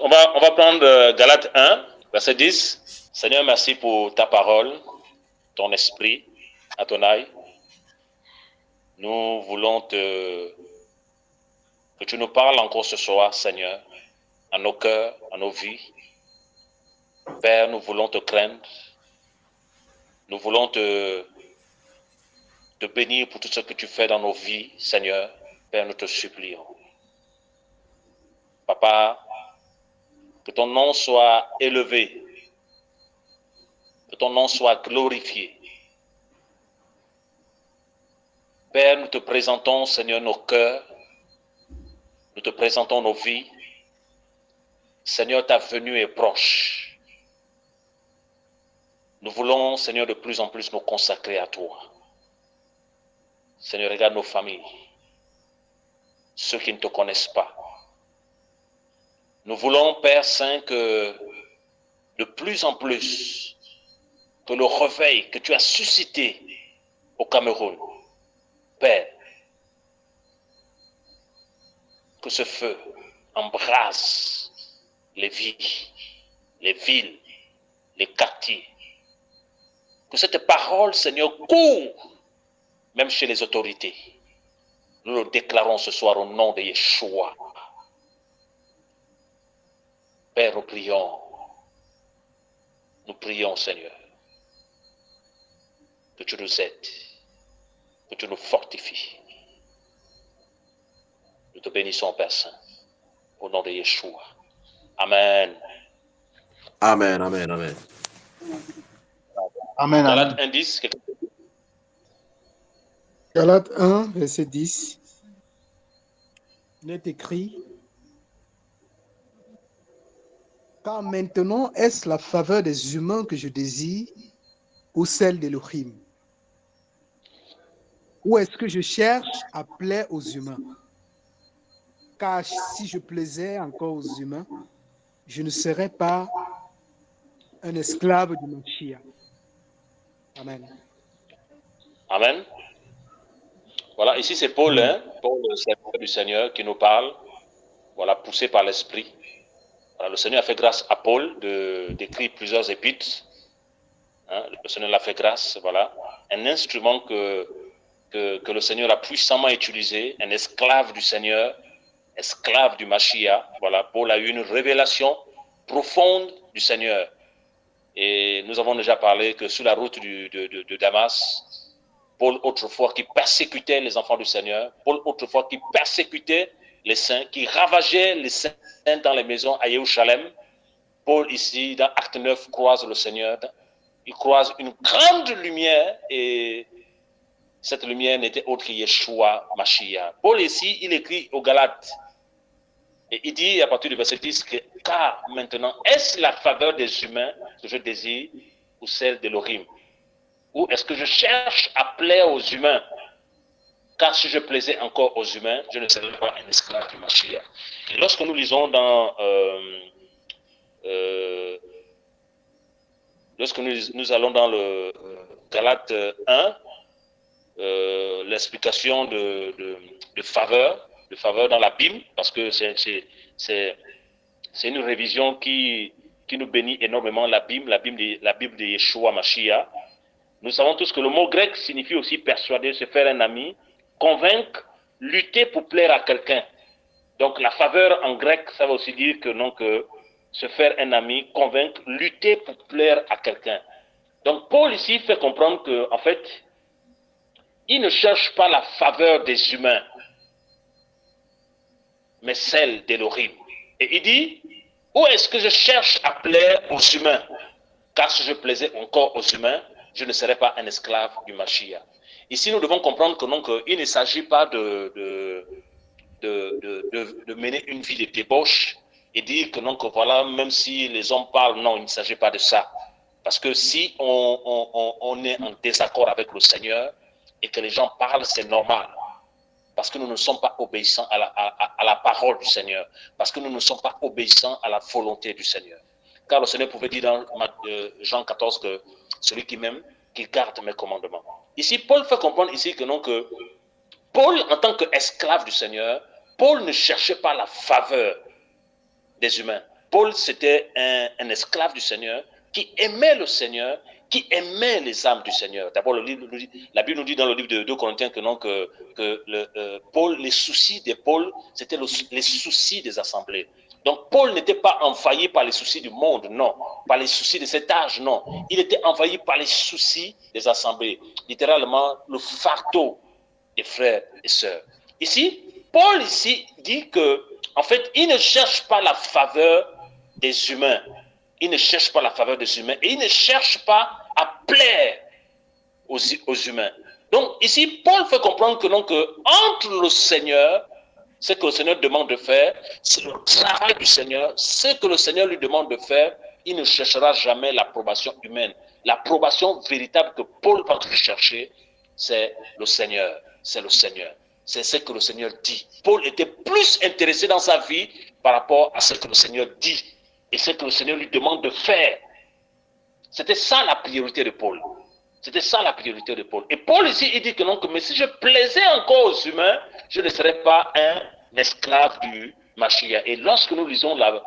on va prendre Galates 1, verset 10. Seigneur, merci pour ta parole, ton esprit, Adonai. Nous voulons que tu nous parles encore ce soir, Seigneur, à nos cœurs, à nos vies. Père, nous voulons te craindre. Nous voulons te bénir pour tout ce que tu fais dans nos vies, Seigneur. Père, nous te supplions. Papa, que ton nom soit élevé, que ton nom soit glorifié. Père, nous te présentons, Seigneur, nos cœurs, nous te présentons nos vies. Seigneur, ta venue est proche. Nous voulons, Seigneur, de plus en plus nous consacrer à toi. Seigneur, regarde nos familles, ceux qui ne te connaissent pas. Nous voulons, Père Saint, que de plus en plus, que le réveil que tu as suscité au Cameroun, Père, que ce feu embrase les vies, les villes, les quartiers. Que cette parole, Seigneur, court, même chez les autorités. Nous le déclarons ce soir au nom de Yeshua. Père, nous prions, Seigneur, que tu nous aides, que tu nous fortifies. Nous te bénissons, Père Saint, au nom de Yeshua. Amen. Amen, amen, amen. Amen. Galates 1, 10. Galates 1, verset 10. Il est écrit: car maintenant est-ce la faveur des humains que je désire ou celle d'Élohim? Ou est-ce que je cherche à plaire aux humains? Car si je plaisais encore aux humains, je ne serais pas un esclave du Mashiach. Amen. Amen. Voilà, ici c'est Paul, Paul, le serviteur du Seigneur, qui nous parle, voilà, poussé par l'Esprit. Voilà, le Seigneur a fait grâce à Paul d'écrire plusieurs épîtres. Le Seigneur l'a fait grâce, voilà. Un instrument que le Seigneur a puissamment utilisé, un esclave du Seigneur, esclave du Mashiach. Voilà, Paul a eu une révélation profonde du Seigneur. Et nous avons déjà parlé que sur la route de Damas, Paul autrefois qui persécutait les enfants du Seigneur, Paul autrefois qui persécutait les saints, qui ravageait les saints dans les maisons à Jérusalem. Paul ici, dans Acte 9, croise le Seigneur. Il croise une grande lumière et cette lumière n'était autre que Yeshua Mashiach. Paul ici, il écrit aux Galates et il dit à partir du verset 10 que car maintenant, est-ce la faveur des humains que je désire ou celle d'Élohim? Ou est-ce que je cherche à plaire aux humains? Car si je plaisais encore aux humains, je ne serais pas un esclave du Mashiach. Et lorsque nous lisons dans lorsque nous allons dans le Galates 1, l'explication de faveur dans la Bible, parce que c'est une révision qui nous bénit énormément, la Bible de Yeshua Mashiach. Nous savons tous que le mot grec signifie aussi persuader, se faire un ami, convaincre, lutter pour plaire à quelqu'un. Donc la faveur en grec, ça veut aussi dire que non, que se faire un ami, convaincre, lutter pour plaire à quelqu'un. Donc Paul ici fait comprendre que, en fait, il ne cherche pas la faveur des humains, mais celle d'Élohim. Et il dit, où est-ce que je cherche à plaire aux humains? Car si je plaisais encore aux humains, je ne serais pas un esclave du Mashiach. Ici, nous devons comprendre que non, qu'il ne s'agit pas de mener une vie de débauche et dire que non, que voilà, même si les hommes parlent, non, il ne s'agit pas de ça. Parce que si on est en désaccord avec le Seigneur et que les gens parlent, c'est normal. Parce que nous ne sommes pas obéissants à la parole du Seigneur. Parce que nous ne sommes pas obéissants à la volonté du Seigneur. Car le Seigneur pouvait dire dans Jean 14 que celui qui m'aime, qui garde mes commandements. Ici, Paul fait comprendre ici que non, que Paul, en tant qu'esclave du Seigneur, Paul ne cherchait pas la faveur des humains. Paul, c'était un esclave du Seigneur qui aimait le Seigneur, qui aimait les âmes du Seigneur. D'abord, la Bible nous dit dans le livre de 2 Corinthiens que Paul, les soucis de Paul, c'était les soucis des assemblées. Donc, Paul n'était pas envahi par les soucis du monde, non. Par les soucis de cet âge, non. Il était envahi par les soucis des assemblées. Littéralement, le fardeau des frères et sœurs. Ici, Paul dit que, en fait, il ne cherche pas la faveur des humains. Il ne cherche pas la faveur des humains et il ne cherche pas à plaire aux humains. Donc, ici, Paul fait comprendre que, entre le Seigneur, ce que le Seigneur demande de faire, c'est le travail du Seigneur, ce que le Seigneur lui demande de faire, il ne cherchera jamais l'approbation humaine. L'approbation véritable que Paul va chercher, c'est le Seigneur. C'est le Seigneur. C'est ce que le Seigneur dit. Paul était plus intéressé dans sa vie par rapport à ce que le Seigneur dit et ce que le Seigneur lui demande de faire. C'était ça la priorité de Paul. C'était ça la priorité de Paul. Et Paul ici, il dit que non, mais si je plaisais encore aux humains, je ne serais pas un esclave du Mashiach. Et lorsque nous lisons la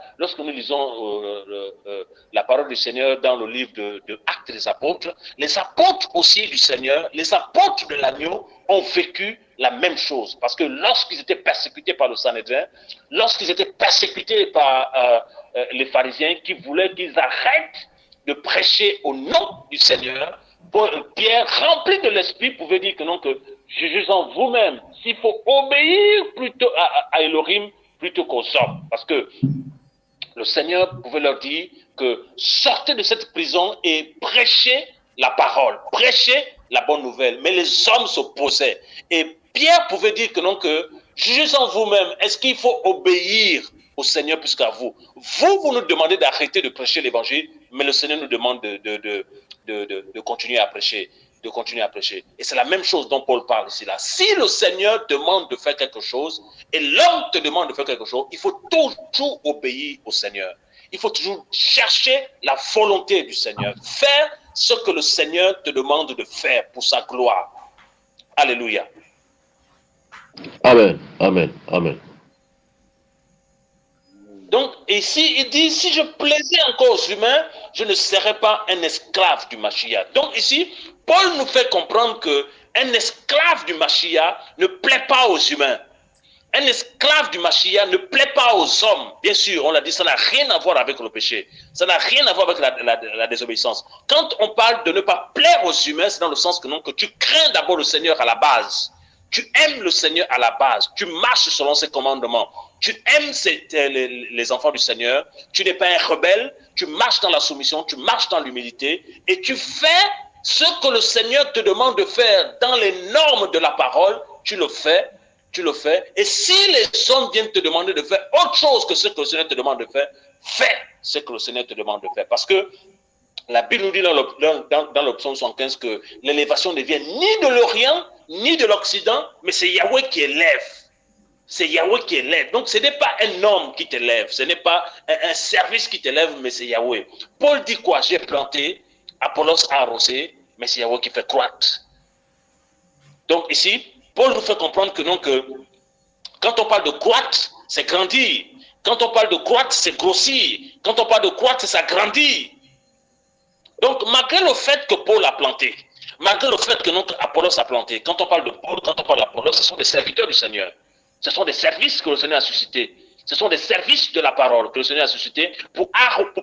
parole du Seigneur dans le livre de Actes des Apôtres, les apôtres aussi du Seigneur, les apôtres de l'agneau ont vécu la même chose. Parce que lorsqu'ils étaient persécutés par le Sanhédrin, lorsqu'ils étaient persécutés par les pharisiens qui voulaient qu'ils arrêtent de prêcher au nom du Seigneur, Pierre, rempli de l'esprit, pouvait dire que non, que jugez en vous-même s'il faut obéir plutôt à Elohim plutôt qu'aux hommes. Parce que le Seigneur pouvait leur dire que sortez de cette prison et prêchez la parole, prêchez la bonne nouvelle. Mais les hommes s'opposaient. Et Pierre pouvait dire que non, que jugez en vous-même, est-ce qu'il faut obéir au Seigneur plus qu'à vous? Vous nous demandez d'arrêter de prêcher l'évangile, mais le Seigneur nous demande de continuer à prêcher, de continuer à prêcher. Et c'est la même chose dont Paul parle ici là. Si le Seigneur demande de faire quelque chose et l'homme te demande de faire quelque chose, il faut toujours obéir au Seigneur. Il faut toujours chercher la volonté du Seigneur. Faire ce que le Seigneur te demande de faire pour sa gloire. Alléluia. Amen, amen, amen. Donc, ici, il dit, si je plaisais encore aux humains, je ne serais pas un esclave du Mashiach. Donc, ici, Paul nous fait comprendre qu'un esclave du Mashiach ne plaît pas aux humains. Un esclave du Mashiach ne plaît pas aux hommes. Bien sûr, on l'a dit, ça n'a rien à voir avec le péché. Ça n'a rien à voir avec la désobéissance. Quand on parle de ne pas plaire aux humains, c'est dans le sens que tu crains d'abord le Seigneur à la base. Tu aimes le Seigneur à la base. Tu marches selon ses commandements. Tu aimes les enfants du Seigneur. Tu n'es pas un rebelle. Tu marches dans la soumission. Tu marches dans l'humilité. Et tu fais ce que le Seigneur te demande de faire dans les normes de la parole. Tu le fais. Tu le fais. Et si les hommes viennent te demander de faire autre chose que ce que le Seigneur te demande de faire, fais ce que le Seigneur te demande de faire. Parce que la Bible nous dit dans le psaume 115 que l'élévation ne vient ni de l'Orient, ni de l'Occident, mais c'est Yahweh qui élève. C'est Yahweh qui élève. Donc ce n'est pas un homme qui t'élève, ce n'est pas un service qui t'élève, mais c'est Yahweh. Paul dit quoi? J'ai planté, Apollos a arrosé, mais c'est Yahweh qui fait croître. Donc ici, Paul nous fait comprendre que quand on parle de croître, c'est grandir. Quand on parle de croître, c'est grossir. Quand on parle de croître, c'est s'agrandir. Donc, malgré le fait que Paul a planté, malgré le fait que Apollos a planté, quand on parle de Paul, quand on parle d'Apollos, ce sont des serviteurs du Seigneur. Ce sont des services que le Seigneur a suscités. Ce sont des services de la parole que le Seigneur a suscités pour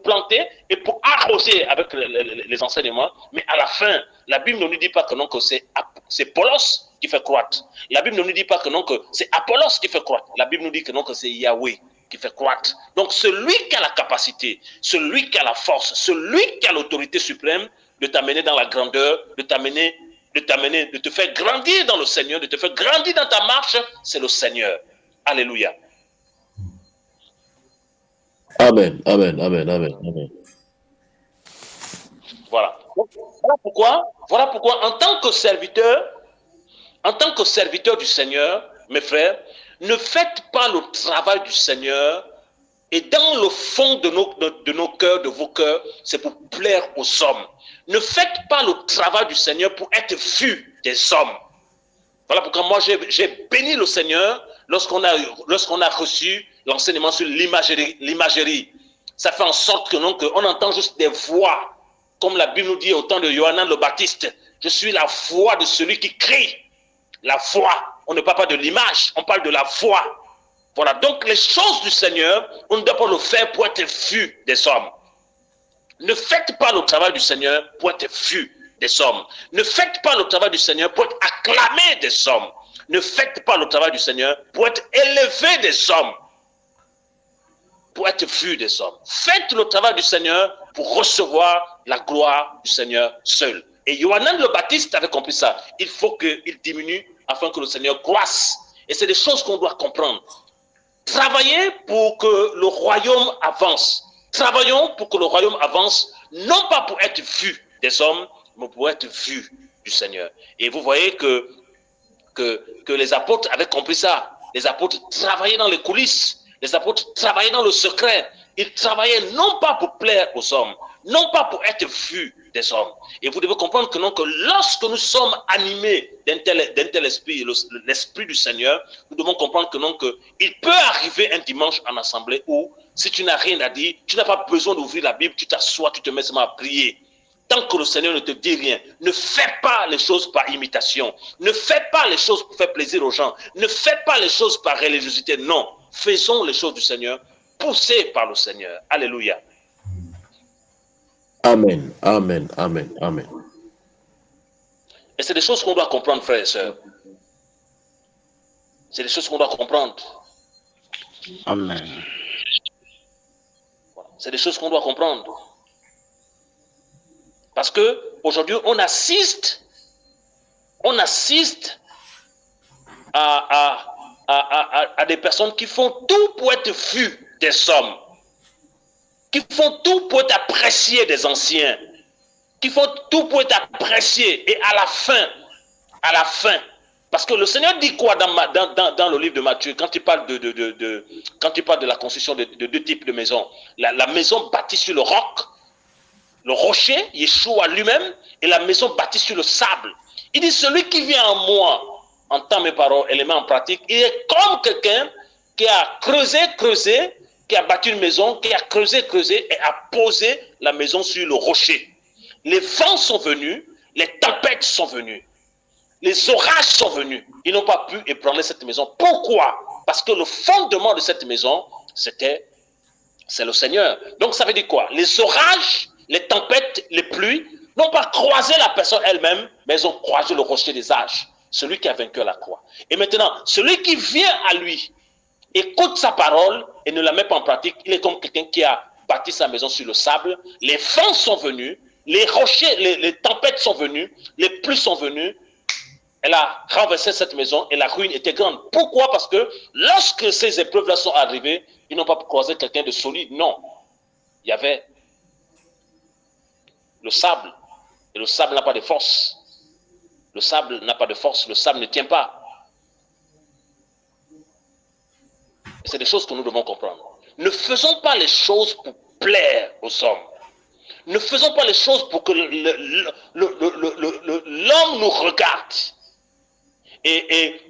planter et pour arroser avec les enseignements. Mais à la fin, la Bible ne nous dit pas que c'est Paulos qui fait croître. La Bible ne nous dit pas que c'est Apollos qui fait croître. La Bible nous dit que c'est Yahweh qui fait croître. Donc celui qui a la capacité, celui qui a la force, celui qui a l'autorité suprême de t'amener dans la grandeur, de te faire grandir dans le Seigneur, de te faire grandir dans ta marche, c'est le Seigneur. Alléluia. Amen, amen, amen, amen, amen. Voilà. Voilà pourquoi en tant que serviteur du Seigneur, mes frères, ne faites pas le travail du Seigneur et dans le fond de nos cœurs, de vos cœurs, c'est pour plaire aux hommes. Ne faites pas le travail du Seigneur pour être vu des hommes. Voilà pourquoi moi j'ai béni le Seigneur lorsqu'on a reçu l'enseignement sur l'imagerie. Ça fait en sorte que non, qu'on entend juste des voix. Comme la Bible nous dit au temps de Yohanan le Baptiste, je suis la voix de celui qui crie. La voix, on ne parle pas de l'image, on parle de la voix. Voilà, donc les choses du Seigneur, on ne doit pas le faire pour être vu des hommes. Ne faites pas le travail du Seigneur pour être vu des hommes. Ne faites pas le travail du Seigneur pour être acclamé des hommes. Ne faites pas le travail du Seigneur pour être élevé des hommes. Pour être vu des hommes. Faites le travail du Seigneur pour recevoir la gloire du Seigneur seul. Et Yohanan le Baptiste avait compris ça. Il faut qu'il diminue afin que le Seigneur croisse. Et c'est des choses qu'on doit comprendre. Travaillez pour que le royaume avance. Travaillons pour que le royaume avance, non pas pour être vu des hommes, mais pour être vu du Seigneur. Et vous voyez que les apôtres avaient compris ça. Les apôtres travaillaient dans les coulisses. Les apôtres travaillaient dans le secret. Ils travaillaient non pas pour plaire aux hommes, non pas pour être vus des hommes. Et vous devez comprendre que, non, que lorsque nous sommes animés d'un tel esprit, l'esprit du Seigneur, nous devons comprendre que, non, que il peut arriver un dimanche en assemblée où, si tu n'as rien à dire, tu n'as pas besoin d'ouvrir la Bible, tu t'assois, tu te mets seulement à prier. Tant que le Seigneur ne te dit rien, ne fais pas les choses par imitation. Ne fais pas les choses pour faire plaisir aux gens. Ne fais pas les choses par religiosité. Non, faisons les choses du Seigneur, poussés par le Seigneur. Alléluia. Amen, amen, amen, amen. Et c'est des choses qu'on doit comprendre, frères et sœurs. C'est des choses qu'on doit comprendre. Amen. C'est des choses qu'on doit comprendre. Parce que aujourd'hui, on assiste à des personnes qui font tout pour être vues des hommes, qui font tout pour être appréciés des anciens, qui font tout pour être appréciés. Et à la fin, parce que le Seigneur dit quoi dans le livre de Matthieu, quand il parle de la construction de deux types de maisons, la maison bâtie sur le roc, le rocher, Yeshua lui-même, et la maison bâtie sur le sable. Il dit, celui qui vient en moi, entend mes paroles et les met en pratique, il est comme quelqu'un qui a creusé, qui a bâti une maison, qui a creusé et a posé la maison sur le rocher. Les vents sont venus, les tempêtes sont venues, les orages sont venus. Ils n'ont pas pu ébranler cette maison. Pourquoi? Parce que le fondement de cette maison, c'est le Seigneur. Donc ça veut dire quoi? Les orages, les tempêtes, les pluies n'ont pas croisé la personne elle-même, mais ils ont croisé le rocher des âges, celui qui a vaincu la croix. Et maintenant, celui qui vient à lui, écoute sa parole et ne la met pas en pratique, il est comme quelqu'un qui a bâti sa maison sur le sable. Les vents sont venus, les rochers, les tempêtes sont venues, les pluies sont venues. Elle a renversé cette maison et la ruine était grande. Pourquoi? Parce que lorsque ces épreuves-là sont arrivées, ils n'ont pas croisé quelqu'un de solide. Non. Il y avait le sable. Et le sable n'a pas de force. Le sable n'a pas de force. Le sable ne tient pas. C'est des choses que nous devons comprendre. Ne faisons pas les choses pour plaire aux hommes. Ne faisons pas les choses pour que l'homme nous regarde. Et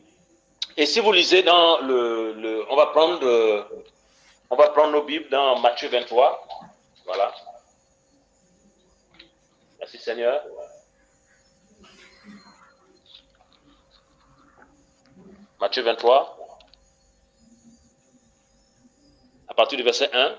si vous lisez dans on va prendre nos Bibles dans Matthieu 23. Voilà. Merci Seigneur. Matthieu 23. À partir du verset 1.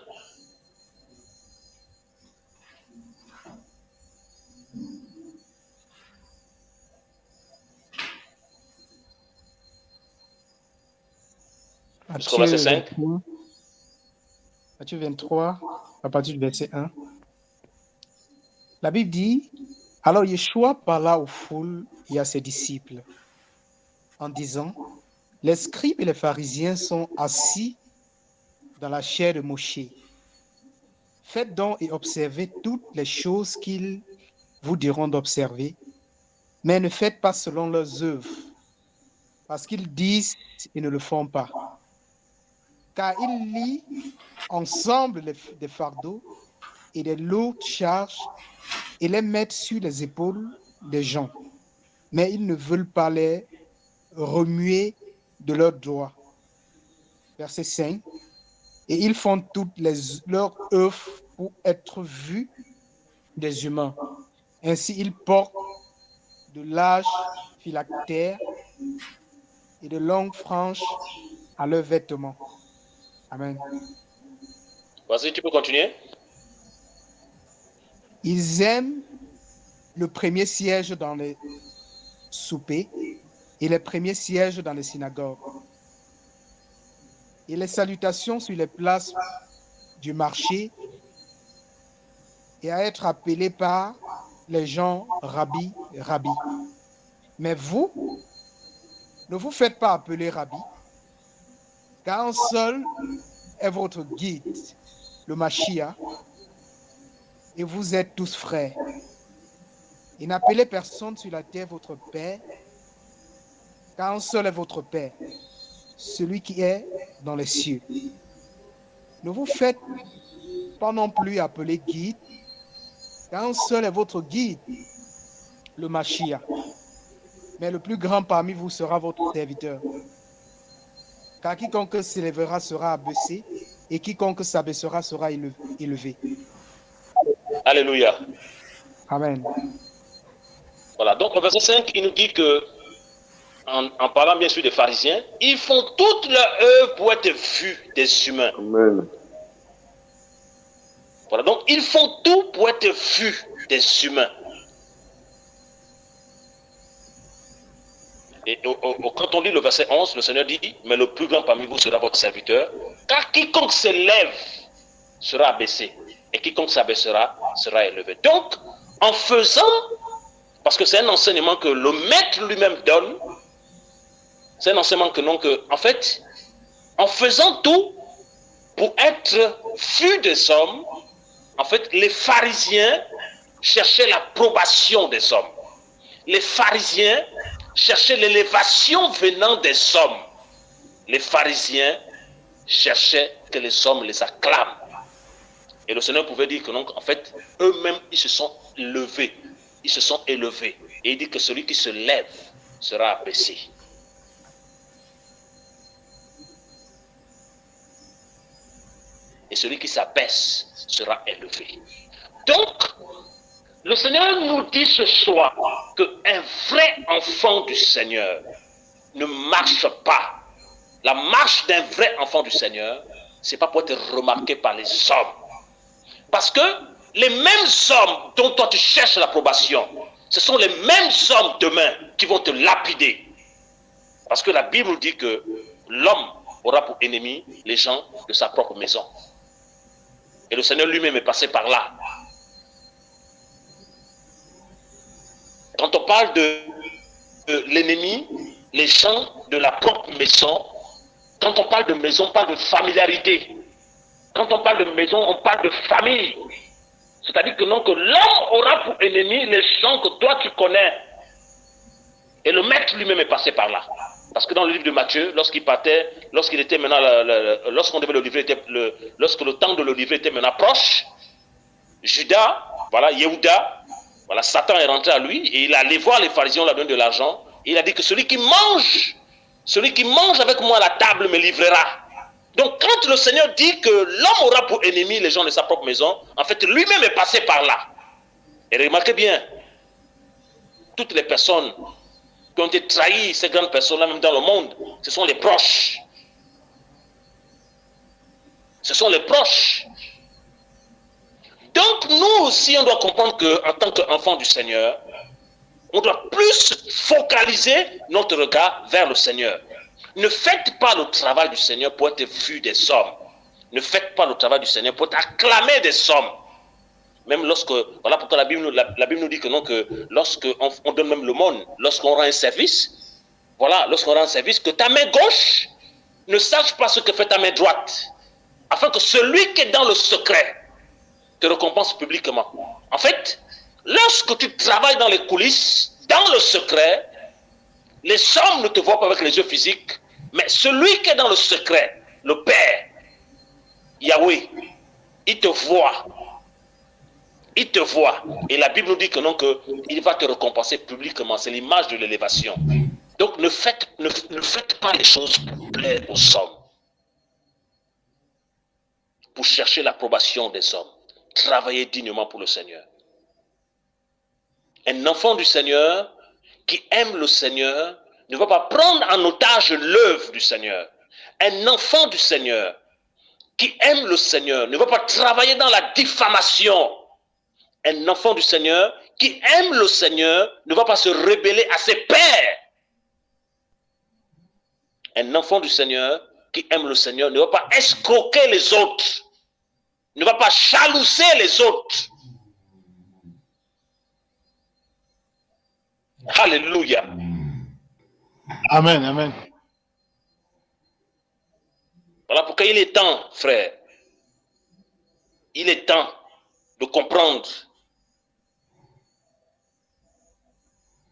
Jusqu'au verset 5. Matthieu 23, à partir du verset 1. La Bible dit, alors Yeshua parla aux foules et à ses disciples en disant, les scribes et les pharisiens sont assis dans la chaire de Moshe. Faites donc et observez toutes les choses qu'ils vous diront d'observer, mais ne faites pas selon leurs œuvres, parce qu'ils disent et ne le font pas. Car ils lient ensemble des fardeaux et des lourdes charges et les mettent sur les épaules des gens, mais ils ne veulent pas les remuer de leurs doigts. Verset 5. et ils font toutes leurs œuvres pour être vus des humains. Ainsi, ils portent de larges phylactères et de longues franges à leurs vêtements. Amen. Vas-y, tu peux continuer. Ils aiment le premier siège dans les soupers et les premiers sièges dans les synagogues et les salutations sur les places du marché et à être appelés par les gens Rabbi, Rabbi. Mais vous, ne vous faites pas appeler Rabbi, car un seul est votre guide, le Mashiach, et vous êtes tous frères. Et n'appelez personne sur la terre votre Père, car un seul est votre Père, celui qui est dans les cieux. Ne vous faites pas non plus appeler guide, car un seul est votre guide, le Mashiach. Mais le plus grand parmi vous sera votre serviteur. Car quiconque s'élèvera sera abaissé, et quiconque s'abaissera sera élevé. Alléluia. Amen. Voilà, donc le verset 5, il nous dit que, en parlant bien sûr des pharisiens, ils font toute leur œuvre pour être vus des humains. Amen. Voilà, donc ils font tout pour être vus des humains. Et quand on lit le verset 11, le Seigneur dit, mais le plus grand parmi vous sera votre serviteur, car quiconque se lève sera abaissé, et quiconque s'abaissera sera élevé. Donc, en faisant, parce que c'est un enseignement que le maître lui-même donne, c'est un enseignement en fait, en faisant tout pour être vu des hommes, en fait, les pharisiens cherchaient l'approbation des hommes. Les pharisiens cherchaient l'élévation venant des hommes. Les pharisiens cherchaient que les hommes les acclament. Et le Seigneur pouvait dire que donc, en fait, eux-mêmes, ils se sont levés. Ils se sont élevés. Et il dit que celui qui se lève sera abaissé. Et celui qui s'abaisse sera élevé. Donc, le Seigneur nous dit ce soir qu'un vrai enfant du Seigneur ne marche pas. La marche d'un vrai enfant du Seigneur, ce n'est pas pour être remarqué par les hommes. Parce que les mêmes hommes dont toi tu cherches l'approbation, ce sont les mêmes hommes demain qui vont te lapider. Parce que la Bible dit que l'homme aura pour ennemi les gens de sa propre maison. Et le Seigneur lui-même est passé par là. Quand on parle de l'ennemi, les gens de la propre maison, quand on parle de maison, on parle de familiarité. Quand on parle de maison, on parle de famille. C'est-à-dire que non, que l'homme aura pour ennemi les gens que toi tu connais. Et le maître lui-même est passé par là. Parce que dans le livre de Matthieu, lorsqu'il partait, lorsqu'il était maintenant, lorsqu'on devait le livrer, lorsque le temps de le livrer était maintenant proche, Judas, voilà, Yehuda, voilà, Satan est rentré à lui et il est allé voir les pharisiens, on leur donné de l'argent. Et il a dit que celui qui mange avec moi à la table me livrera. Donc quand le Seigneur dit que l'homme aura pour ennemi les gens de sa propre maison, en fait lui-même est passé par là. Et remarquez bien, toutes les personnes qui ont été trahies, ces grandes personnes-là même dans le monde, ce sont les proches. Ce sont les proches. Donc nous aussi, on doit comprendre qu'en tant qu'enfants du Seigneur, on doit plus focaliser notre regard vers le Seigneur. Ne faites pas le travail du Seigneur pour être vu des hommes. Ne faites pas le travail du Seigneur pour être acclamé des hommes. Même lorsque, voilà pourquoi la Bible nous dit que non, que lorsqu'on donne même le monde, lorsqu'on rend un service, voilà, lorsqu'on rend un service, que ta main gauche ne sache pas ce que fait ta main droite, afin que celui qui est dans le secret te récompense publiquement. En fait, lorsque tu travailles dans les coulisses, dans le secret, les hommes ne te voient pas avec les yeux physiques, mais celui qui est dans le secret, le Père, Yahweh, il te voit. Il te voit. Et la Bible nous dit que non, qu'il va te récompenser publiquement. C'est l'image de l'élévation. Donc ne faites pas les choses pour plaire aux hommes. pour chercher l'approbation des hommes. Travailler dignement pour le Seigneur. Un enfant du Seigneur qui aime le Seigneur ne va pas prendre en otage l'œuvre du Seigneur. Un enfant du Seigneur qui aime le Seigneur ne va pas travailler dans la diffamation. Un enfant du Seigneur qui aime le Seigneur ne va pas se rebeller à ses pairs. Un enfant du Seigneur qui aime le Seigneur ne va pas escroquer les autres, ne va pas jalouser les autres. Alléluia. Amen, amen. Voilà pourquoi il est temps, frère. Il est temps de comprendre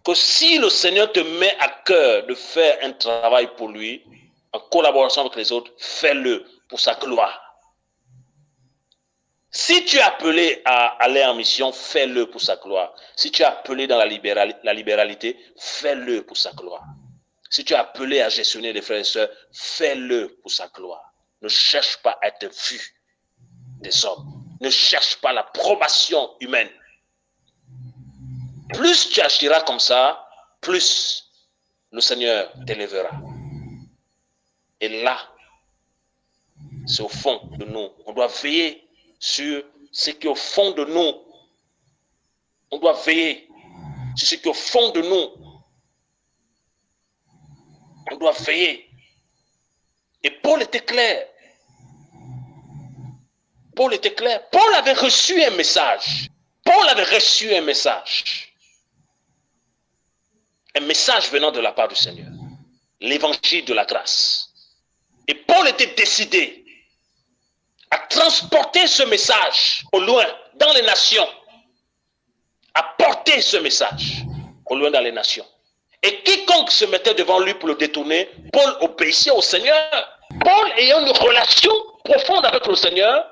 que si le Seigneur te met à cœur de faire un travail pour lui, en collaboration avec les autres, fais-le pour sa gloire. Si tu es appelé à aller en mission, fais-le pour sa gloire. Si tu es appelé dans la libéralité, fais-le pour sa gloire. Si tu es appelé à gestionner les frères et sœurs, fais-le pour sa gloire. Ne cherche pas à être vu des hommes. Ne cherche pas l'approbation humaine. Plus tu agiras comme ça, plus le Seigneur t'élèvera. Et là, c'est au fond de nous. On doit veiller sur ce qui est au fond de nous. On doit veiller sur ce qui est au fond de nous. On doit veiller. Et Paul était clair. Paul était clair. Paul avait reçu un message. Paul avait reçu un message. Un message venant de la part du Seigneur. L'évangile de la grâce. Et Paul était décidé à transporter ce message au loin, dans les nations. À porter ce message au loin dans les nations. Et quiconque se mettait devant lui pour le détourner, Paul obéissait au Seigneur. Paul ayant une relation profonde avec le Seigneur,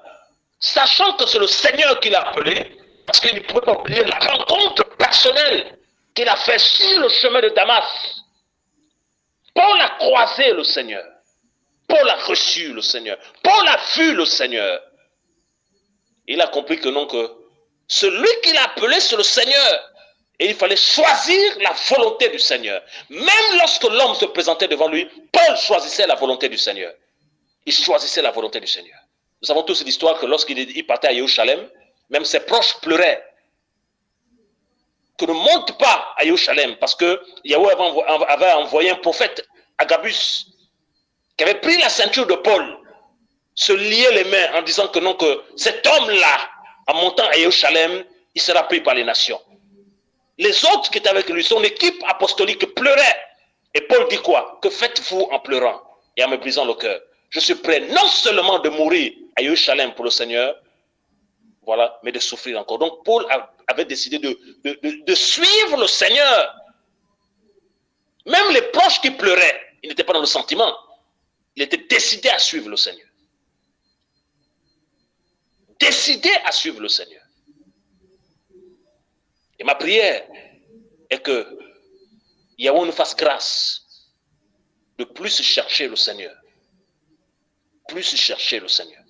sachant que c'est le Seigneur qui l'a appelé, parce qu'il ne pouvait pas oublier la rencontre personnelle qu'il a fait sur le chemin de Damas. Paul a croisé le Seigneur. Paul a reçu le Seigneur. Paul a vu le Seigneur. Il a compris que non, que celui qu'il a appelé, c'est le Seigneur. Et il fallait choisir la volonté du Seigneur. Même lorsque l'homme se présentait devant lui, Paul choisissait la volonté du Seigneur. Il choisissait la volonté du Seigneur. Nous savons tous l'histoire que lorsqu'il partait à Jérusalem, même ses proches pleuraient. Que ne monte pas à Jérusalem, parce que Yahweh avait envoyé un prophète, Agabus, qui avait pris la ceinture de Paul, se lier les mains en disant que non, que cet homme-là, en montant à Jérusalem, il sera pris par les nations. Les autres qui étaient avec lui, son équipe apostolique pleurait. Et Paul dit quoi? Que faites-vous en pleurant et en me brisant le cœur? Je suis prêt non seulement de mourir à Jérusalem pour le Seigneur, voilà, mais de souffrir encore. Donc Paul avait décidé de suivre le Seigneur. Même les proches qui pleuraient, ils n'étaient pas dans le sentiment. Il était décidé à suivre le Seigneur. Décidé à suivre le Seigneur. Et ma prière est que Yahweh nous fasse grâce de plus chercher le Seigneur. Plus chercher le Seigneur.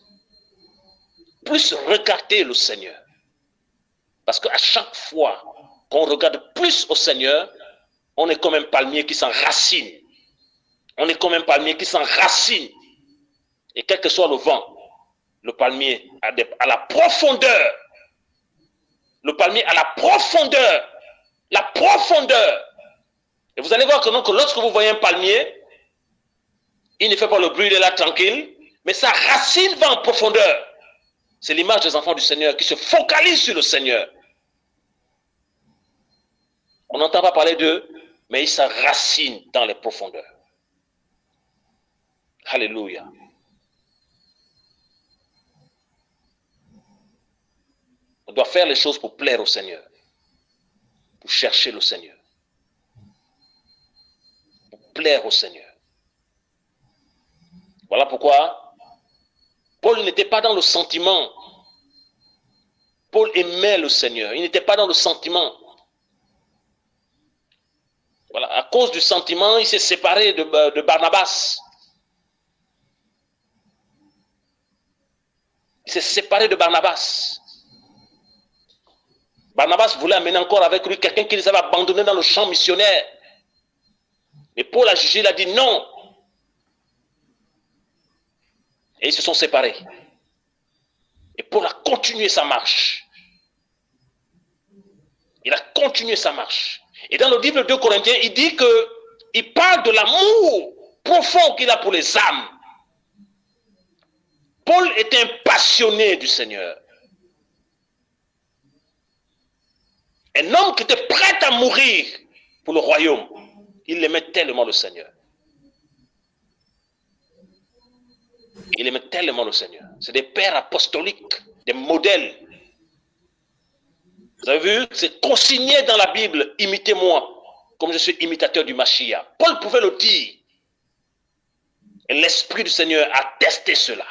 Plus regarder le Seigneur. Parce qu'à chaque fois qu'on regarde plus au Seigneur, on est comme un palmier qui s'enracine. On est comme un palmier qui s'enracine. Et quel que soit le vent, le palmier à la profondeur. Le palmier à la profondeur. La profondeur. Et vous allez voir que, non, que lorsque vous voyez un palmier, il ne fait pas le bruit, il est là tranquille, mais sa racine va en profondeur. C'est l'image des enfants du Seigneur qui se focalisent sur le Seigneur. On n'entend pas parler d'eux, mais ils s'enracinent dans les profondeurs. Alléluia. On doit faire les choses pour plaire au Seigneur, pour chercher le Seigneur, pour plaire au Seigneur. Voilà pourquoi Paul n'était pas dans le sentiment. Paul aimait le Seigneur. Il n'était pas dans le sentiment. Voilà, à cause du sentiment, il s'est séparé de Barnabas. s'est séparé de Barnabas. Barnabas voulait amener encore avec lui quelqu'un qui les avait abandonnés dans le champ missionnaire. Et Paul a jugé, il a dit non. Et ils se sont séparés. Et Paul a continué sa marche. Il a continué sa marche. Et dans le livre de 2 Corinthiens, il dit qu'il parle de l'amour profond qu'il a pour les âmes. Paul était un passionné du Seigneur. Un homme qui était prêt à mourir pour le royaume. Il aimait tellement le Seigneur. Il aimait tellement le Seigneur. C'est des pères apostoliques, des modèles. Vous avez vu, c'est consigné dans la Bible, imitez-moi, comme je suis imitateur du Mashiach. Paul pouvait le dire. Et l'Esprit du Seigneur a testé cela.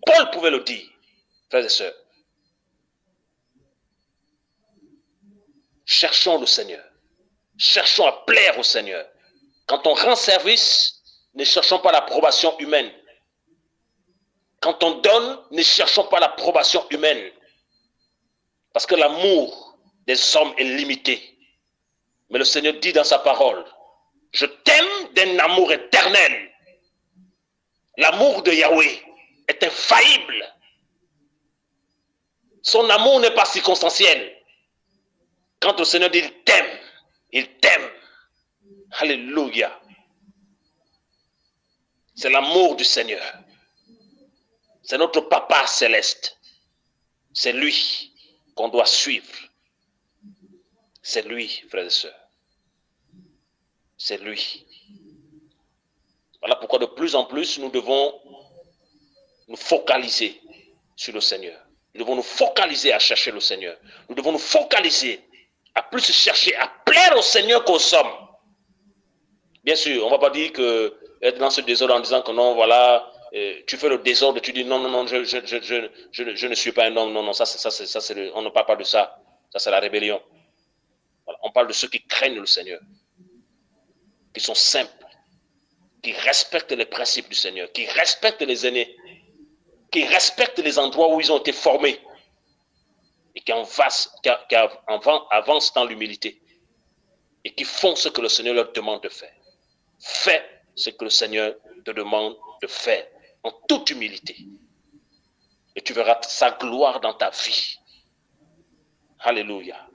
Paul pouvait le dire, frères et sœurs. Cherchons le Seigneur. Cherchons à plaire au Seigneur. Quand on rend service, ne cherchons pas l'approbation humaine. Quand on donne, ne cherchons pas l'approbation humaine. Parce que l'amour des hommes est limité. Mais le Seigneur dit dans sa parole, je t'aime d'un amour éternel. L'amour de Yahweh est infaillible. Son amour n'est pas circonstanciel. Quand le Seigneur dit il t'aime, il t'aime. Alléluia. C'est l'amour du Seigneur. C'est notre Papa céleste. C'est lui qu'on doit suivre. C'est lui, frères et sœurs. C'est lui. Voilà pourquoi de plus en plus nous devons nous focaliser sur le Seigneur. Nous devons nous focaliser à chercher le Seigneur. Nous devons nous focaliser à plus chercher à plaire au Seigneur qu'aux hommes. Bien sûr, on ne va pas dire que être dans ce désordre en disant que non, voilà, tu fais le désordre, tu dis non, non, non, je ne suis pas un homme, non, non, on ne parle pas de ça. Ça, c'est la rébellion. Voilà, on parle de ceux qui craignent le Seigneur, qui sont simples, qui respectent les principes du Seigneur, qui respectent les aînés, qui respectent les endroits où ils ont été formés et qui avancent dans l'humilité et qui font ce que le Seigneur leur demande de faire. Fais ce que le Seigneur te demande de faire en toute humilité et tu verras sa gloire dans ta vie. Alléluia.